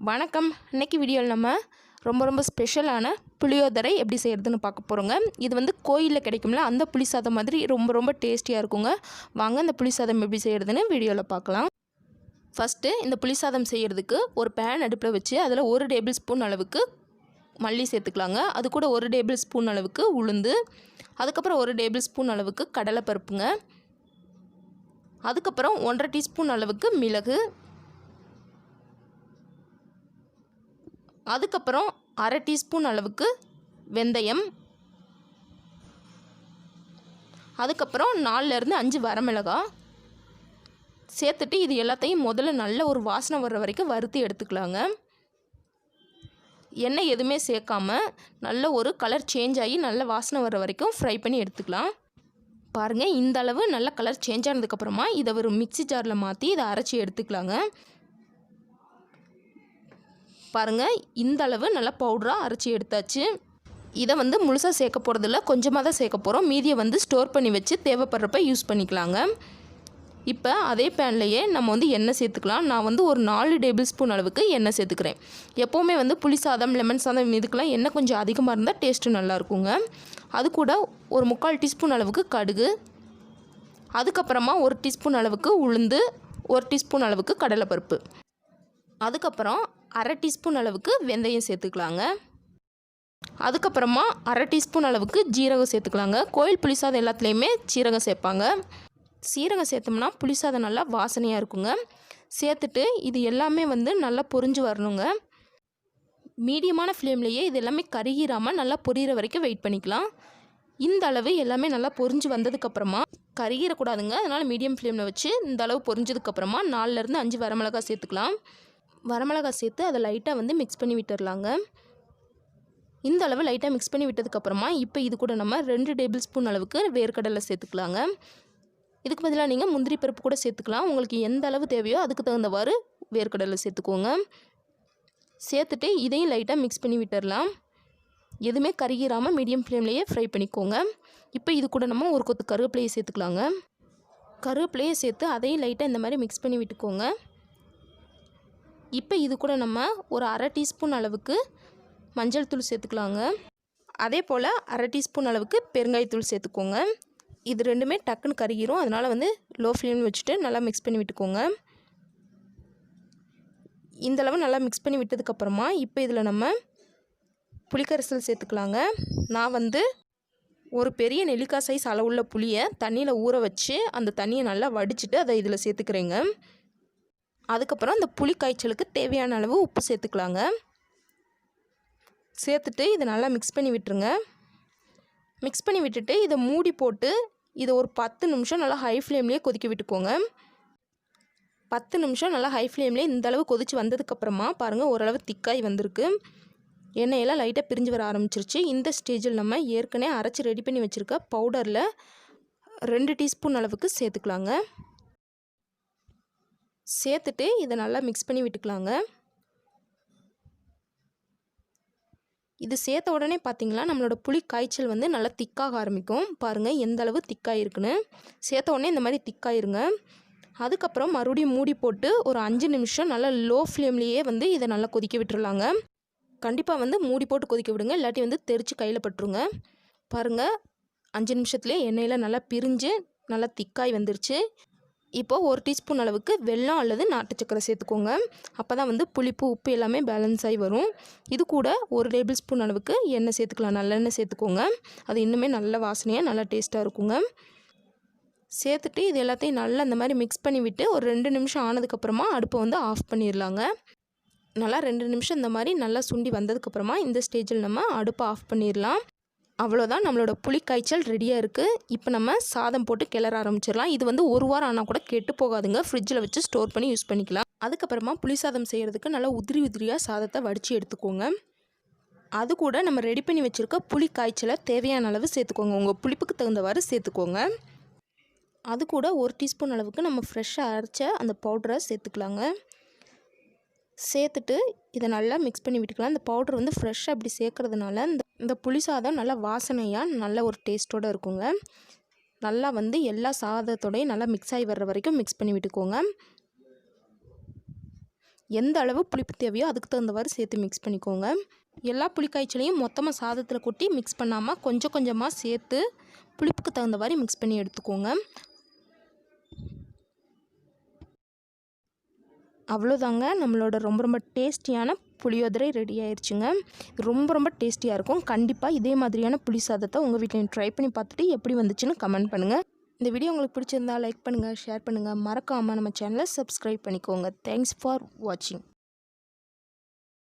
வணக்கம். இன்னைக்கு வீடியோவில் நம்ம ரொம்ப ஸ்பெஷலான புளியோதரை எப்படி செய்கிறதுன்னு பார்க்க போகிறோங்க. இது வந்து கோயிலில் கிடைக்கும்ல அந்த புளி சாதம் மாதிரி ரொம்ப டேஸ்டியாக இருக்குங்க. வாங்க இந்த புளி சாதம் எப்படி செய்கிறதுன்னு வீடியோவில் பார்க்கலாம். ஃபஸ்ட்டு இந்த புளி சாதம் செய்கிறதுக்கு ஒரு பேன் அடுப்பில் வச்சு அதில் 1 டேபிள் ஸ்பூன் அளவுக்கு மல்லி சேர்த்துக்கலாங்க. அது கூட 1 டேபிள் ஸ்பூன் அளவுக்கு உளுந்து, அதுக்கப்புறம் 1 டேபிள் ஸ்பூன் அளவுக்கு கடலைப்பருப்புங்க, அதுக்கப்புறம் 1.5 டீஸ்பூன் அளவுக்கு மிளகு, அதுக்கப்புறம் 1/2 டீஸ்பூன் அளவுக்கு வெந்தயம், அதுக்கப்புறம் 4லேருந்து 5 வரமிளகாய் சேர்த்துட்டு இது எல்லாத்தையும் முதல்ல நல்ல ஒரு வாசனை வர்ற வரைக்கும் வறுத்து எடுத்துக்கலாங்க. எண்ணெய் எதுவுமே சேர்க்காமல் நல்ல ஒரு கலர் சேஞ்ச் ஆகி நல்ல வாசனை வர்ற வரைக்கும் ஃப்ரை பண்ணி எடுத்துக்கலாம். பாருங்கள், இந்த அளவு நல்ல கலர் சேஞ்ச் ஆனதுக்கப்புறமா இதை ஒரு மிக்ஸி ஜாரில் மாற்றி இதை அரைச்சி எடுத்துக்கலாங்க. பாருங்கள், இந்த அளவு நல்லா பவுடராக அரைச்சி எடுத்தாச்சு. இதை வந்து முழுசாக சேர்க்க போகிறதில்ல, கொஞ்சமாக தான் சேர்க்க போகிறோம். மீதியை வந்து ஸ்டோர் பண்ணி வச்சு தேவைப்படுறப்ப யூஸ் பண்ணிக்கலாங்க. இப்போ அதே பேன்லேயே நம்ம வந்து எண்ணெய் சேர்த்துக்கலாம். நான் வந்து ஒரு 4 டேபிள் ஸ்பூன் அளவுக்கு எண்ணெய் சேர்த்துக்கிறேன். எப்போவுமே வந்து புளி சாதம், லெமன் சாதம் இதுக்கெல்லாம் எண்ணெய் கொஞ்சம் அதிகமாக இருந்தால் டேஸ்ட்டு நல்லாயிருக்குங்க. அது கூட ஒரு 3/4 டீஸ்பூன் அளவுக்கு கடுகு, அதுக்கப்புறமா 1 டீஸ்பூன் அளவுக்கு உளுந்து, 1 டீஸ்பூன் அளவுக்கு கடலைப்பருப்பு, அதுக்கப்புறம் 1/2 டீஸ்பூன் அளவுக்கு வெந்தயம் சேர்த்துக்கலாங்க. அதுக்கப்புறமா 1/2 டீஸ்பூன் அளவுக்கு ஜீரகம் சேர்த்துக்கலாங்க. கோயில் புளிசாதம் எல்லாத்துலேயுமே சீரகம் சேர்ப்பாங்க. சீரகம் சேர்த்தோம்னா புளிசாதம் நல்லா வாசனையாக இருக்குங்க. சேர்த்துட்டு இது எல்லாமே வந்து நல்லா பொரிஞ்சு வரணுங்க. மீடியமான ஃப்ளேம்லேயே இது எல்லாமே கருகிராமல் நல்லா பொரியிற வரைக்கும் வெயிட் பண்ணிக்கலாம். இந்த அளவு எல்லாமே நல்லா பொரிஞ்சு வந்ததுக்கப்புறமா கருகிடக்கூடாதுங்க. அதனால் மீடியம் ஃப்ளேமில் வச்சு இந்த அளவு பொரிஞ்சதுக்கப்புறமா 4லேருந்து 5 வரமிளகாய் சேர்த்துக்கலாம். வரமிளகாய் சேர்த்து அதை லைட்டாக வந்து மிக்ஸ் பண்ணி விட்டுடலாங்க. இந்த அளவு லைட்டாக மிக்ஸ் பண்ணி விட்டதுக்கப்புறமா இப்போ இது கூட நம்ம 2 டேபிள் ஸ்பூன் அளவுக்கு வேர்க்கடலை சேர்த்துக்கலாங்க. இதுக்கு பதிலாக நீங்கள் முந்திரி பருப்பு கூட சேர்த்துக்கலாம். உங்களுக்கு எந்த அளவு தேவையோ அதுக்கு தகுந்தவாறு வேர்க்கடலை சேர்த்துக்கோங்க. சேர்த்துட்டு இதையும் லைட்டாக மிக்ஸ் பண்ணி விட்டுடலாம். எதுவுமே கருகிராமல் மீடியம் ஃப்ளேம்லேயே ஃப்ரை பண்ணிக்கோங்க. இப்போ இது கூட நம்ம ஒரு கொத்து கருவேப்பிலையை சேர்த்துக்கலாங்க. கருவேப்பிலையை சேர்த்து அதையும் லைட்டாக இந்த மாதிரி மிக்ஸ் பண்ணி விட்டுக்கோங்க. இப்போ இது கூட நம்ம ஒரு 1/2 டீஸ்பூன் அளவுக்கு மஞ்சள் தூள் சேர்த்துக்கலாங்க. அதே போல் 1/2 டீஸ்பூன் அளவுக்கு பெருங்காயத்தூள் சேர்த்துக்கோங்க. இது ரெண்டுமே டக்குன்னு கருகிரும். அதனால் வந்து லோ ஃப்ளேம் வச்சுட்டு நல்லா மிக்ஸ் பண்ணி விட்டுக்கோங்க. இந்தளவு நல்லா மிக்ஸ் பண்ணி விட்டதுக்கப்புறமா இப்போ இதில் நம்ம புளிக்கரைசல் சேர்த்துக்கலாங்க. நான் வந்து ஒரு பெரிய நெல்லிக்காய் சைஸ் அளவுள்ள புளியை தண்ணியில் ஊற வச்சு அந்த தண்ணியை நல்லா வடிச்சிட்டு அதை இதில் சேர்த்துக்கிறேங்க. அதுக்கப்புறம் அந்த புளி காய்ச்சலுக்கு தேவையான அளவு உப்பு சேர்த்துக்கலாங்க. சேர்த்துட்டு இதை நல்லா மிக்ஸ் பண்ணி விட்டுருங்க. மிக்ஸ் பண்ணி விட்டுட்டு இதை மூடி போட்டு இதை ஒரு 10 நிமிஷம் நல்லா ஹை ஃப்ளேம்லேயே கொதிக்க விட்டுக்கோங்க. 10 நிமிஷம் நல்லா ஹை ஃப்ளேம்லேயே இந்தளவு கொதித்து வந்ததுக்கப்புறமா பாருங்கள், ஓரளவு திக்காய் வந்திருக்கு. எண்ணெயெல்லாம் லைட்டாக பிரிஞ்சு வர ஆரம்பிச்சிருச்சு. இந்த ஸ்டேஜில் நம்ம ஏற்கனவே அரைச்சி ரெடி பண்ணி வச்சுருக்க பவுடரில் 2 டீஸ்பூன் அளவுக்கு சேர்த்துக்கலாங்க. சேர்த்துட்டு இதை நல்லா மிக்ஸ் பண்ணி விட்டுக்கலாங்க. இது சேர்த்த உடனே பார்த்திங்களா நம்மளோட புளி காய்ச்சல் வந்து நல்லா திக்காக ஆரம்பிக்கும். பாருங்கள் எந்த அளவு திக்காக இருக்குன்னு. சேர்த்த உடனே இந்த மாதிரி திக்காயிருங்க. அதுக்கப்புறம் மறுபடியும் மூடி போட்டு ஒரு 5 நிமிஷம் நல்லா லோ ஃப்ளேம்லேயே வந்து இதை நல்லா கொதிக்க விட்டுருலாங்க. கண்டிப்பாக வந்து மூடி போட்டு கொதிக்க விடுங்க, இல்லாட்டி வந்து தெரிச்சு கையில் பட்டுருங்க. பாருங்கள், 5 நிமிஷத்துலேயே எண்ணெயில் நல்லா பிரிஞ்சு நல்லா திக்காய் வந்துருச்சு. இப்போது 1 டீஸ்பூன் அளவுக்கு வெல்லம் அல்லது நாட்டு சக்கரை சேர்த்துக்கோங்க. அப்போ தான் வந்து புளிப்பு உப்பு எல்லாமே பேலன்ஸ் ஆகி வரும். இது கூட 1 டேபிள் ஸ்பூன் அளவுக்கு எண்ணெய் சேர்த்துக்கலாம். நல்லெண்ணெய் சேர்த்துக்கோங்க. அது இன்னுமே நல்ல வாசனையாக நல்லா டேஸ்ட்டாக இருக்குங்க. சேர்த்துட்டு இது எல்லாத்தையும் நல்லா இந்த மாதிரி மிக்ஸ் பண்ணி விட்டு ஒரு 2 நிமிஷம் ஆனதுக்கப்புறமா அடுப்பை வந்து ஆஃப் பண்ணிடலாங்க. நல்லா 2 நிமிஷம் இந்த மாதிரி நல்லா சுண்டி வந்ததுக்கப்புறமா இந்த ஸ்டேஜில் நம்ம அடுப்பை ஆஃப் பண்ணிடலாம். அவ்வளோதான், நம்மளோட புளி காய்ச்சல் ரெடியாக இருக்குது. இப்போ நம்ம சாதம் போட்டு கிளற ஆரம்பிச்சிடலாம். இது வந்து 1 வாரம் ஆனால் கூட கெட்டு போகாதுங்க. ஃப்ரிட்ஜில் வச்சு ஸ்டோர் பண்ணி யூஸ் பண்ணிக்கலாம். அதுக்கப்புறமா புளி சாதம் செய்கிறதுக்கு நல்லா உதிரியாக சாதத்தை வடித்து எடுத்துக்கோங்க. அது கூட நம்ம ரெடி பண்ணி வச்சுருக்க புளி காய்ச்சலை தேவையான அளவு சேர்த்துக்கோங்க. உங்கள் புளிப்புக்கு தகுந்தவாறு சேர்த்துக்கோங்க. அது கூட 1 டீஸ்பூன் அளவுக்கு நம்ம ஃப்ரெஷ்ஷாக அரைச்ச அந்த பவுடரை சேர்த்துக்கலாங்க. சேர்த்துட்டு இதை நல்லா மிக்ஸ் பண்ணி விட்டுக்கலாம். இந்த பவுடர் வந்து ஃப்ரெஷ்ஷாக இப்படி சேர்க்குறதுனால இந்த புளி சாதம் நல்லா வாசனையாக நல்ல ஒரு டேஸ்ட்டோடு இருக்குங்க. நல்லா வந்து எல்லா சாதத்தோடையும் நல்லா மிக்ஸ் ஆகி வர்ற வரைக்கும் மிக்ஸ் பண்ணி விட்டுக்கோங்க. எந்த அளவு புளிப்பு தேவையோ அதுக்கு தகுந்தவாறு சேர்த்து மிக்ஸ் பண்ணிக்கோங்க. எல்லா புளிக்காய்ச்சலையும் மொத்தமாக சாதத்தில் கொட்டி மிக்ஸ் பண்ணாமல் கொஞ்சம் கொஞ்சமாக சேர்த்து புளிப்புக்கு தகுந்தவாறு மிக்ஸ் பண்ணி எடுத்துக்கோங்க. அவ்வளோதாங்க, நம்மளோட ரொம்ப ரொம்ப டேஸ்டியான புளியோதரை ரெடி ஆயிடுச்சுங்க. ரொம்ப ரொம்ப டேஸ்டியாக இருக்கும். கண்டிப்பாக இதே மாதிரியான புளி சாதத்தை உங்கள் வீட்டில் ட்ரை பண்ணி பார்த்துட்டு எப்படி வந்துச்சுன்னு கமெண்ட் பண்ணுங்கள். இந்த வீடியோ உங்களுக்கு பிடிச்சிருந்தா லைக் பண்ணுங்கள், ஷேர் பண்ணுங்கள். மறக்காமல் நம்ம சேனலை சப்ஸ்கிரைப் பண்ணிக்கோங்க. தேங்க்ஸ் ஃபார் வாட்சிங்.